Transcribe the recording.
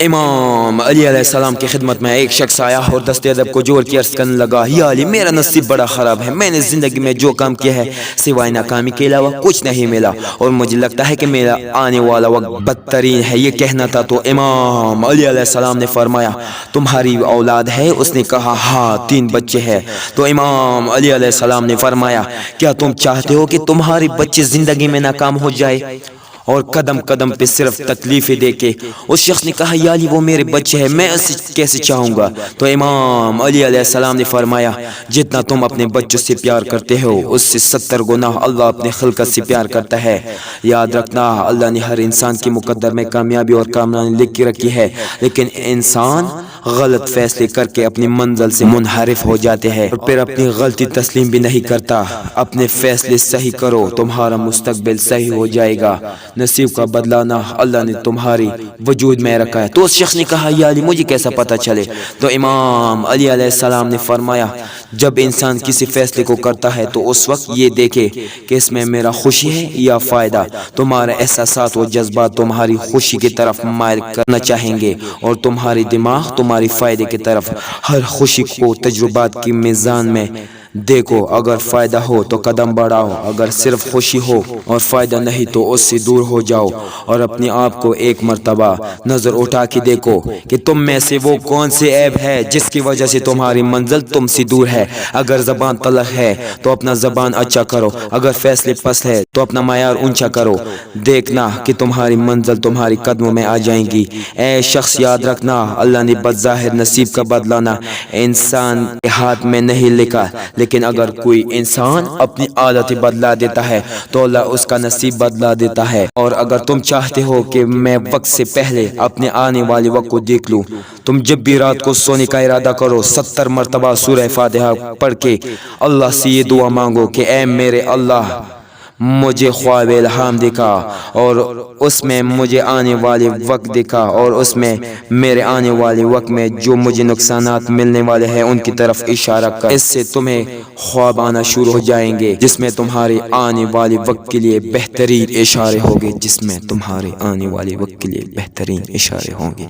امام علی علیہ السلام کی خدمت میں ایک شخص آیا اور دست ادب کو جوڑ کے عرض کرنے لگا، یا علی میرا نصیب بڑا خراب ہے، میں نے زندگی میں جو کام کیا ہے سوائے ناکامی کے علاوہ کچھ نہیں ملا، اور مجھے لگتا ہے کہ میرا آنے والا وقت بدترین ہے۔ یہ کہنا تھا تو امام علی علیہ السلام نے فرمایا، تمہاری اولاد ہے؟ اس نے کہا ہاں 3 بچے ہیں۔ تو امام علی علیہ السلام نے فرمایا، کیا تم چاہتے ہو کہ تمہارے بچے زندگی میں ناکام ہو جائے اور قدم قدم پہ صرف تکلیفیں دے کے؟ اس شخص نے کہا، یا علی وہ میرے بچے ہیں، میں اسے کیسے چاہوں گا؟ تو امام علی علیہ السلام نے فرمایا، جتنا تم اپنے بچوں سے پیار کرتے ہو اس سے 70 گنا اللہ اپنے خلقت سے پیار کرتا ہے۔ یاد رکھنا، اللہ نے ہر انسان کے مقدر میں کامیابی اور کامرانی لکھ کے رکھی ہے، لیکن انسان غلط فیصلے کر کے اپنی منزل سے منحرف ہو جاتے ہیں اور پھر اپنی غلطی تسلیم بھی نہیں کرتا۔ اپنے فیصلے صحیح کرو، تمہارا مستقبل صحیح ہو جائے گا۔ نصیب کا بدلہ نہ اللہ نے تمہاری وجود میں رکھا ہے۔ تو اس شخص نے کہا، یا علی مجھے کیسا پتہ چلے؟ تو امام علی علیہ السلام نے فرمایا، جب انسان کسی فیصلے کو کرتا ہے تو اس وقت یہ دیکھے کہ اس میں میرا خوشی ہے یا فائدہ۔ تمہارے احساسات و جذبات تمہاری خوشی کی طرف مائل کرنا چاہیں گے اور تمہاری دماغ تمہاری فائدے کی طرف۔ ہر خوشی کو تجربات کی میزان میں دیکھو، اگر فائدہ ہو تو قدم بڑھاؤ، اگر صرف خوشی ہو اور فائدہ نہیں تو اس سے دور ہو جاؤ، اور اپنے آپ کو ایک مرتبہ نظر اٹھا کے دیکھو کہ تم میں سے وہ کون سے عیب ہے جس کی وجہ سے تمہاری منزل تم سے دور ہے۔ اگر زبان تلخ ہے تو اپنا زبان اچھا کرو، اگر فیصلے پست ہے تو اپنا معیار اونچا کرو، دیکھنا کہ تمہاری منزل تمہاری قدموں میں آ جائیں گی۔ اے شخص یاد رکھنا، اللہ نے بظاہر نصیب کا بدلہ انسان کے ہاتھ میں نہیں لکھا، لیکن اگر کوئی انسان اپنی عادت بدلا دیتا ہے تو اللہ اس کا نصیب بدلا دیتا ہے۔ اور اگر تم چاہتے ہو کہ میں وقت سے پہلے اپنے آنے والے وقت کو دیکھ لوں، تم جب بھی رات کو سونے کا ارادہ کرو 70 مرتبہ سورہ فاتحہ پڑھ کے اللہ سے یہ دعا مانگو کہ اے میرے اللہ، مجھے خواب الہام دکھا اور اس میں مجھے آنے والے وقت دکھا، اور اس میں میرے آنے والے وقت میں جو مجھے نقصانات ملنے والے ہیں ان کی طرف اشارہ کر۔ اس سے تمہیں خواب آنا شروع ہو جائیں گے جس میں تمہارے آنے والے وقت کے لیے بہترین اشارے ہوں گے،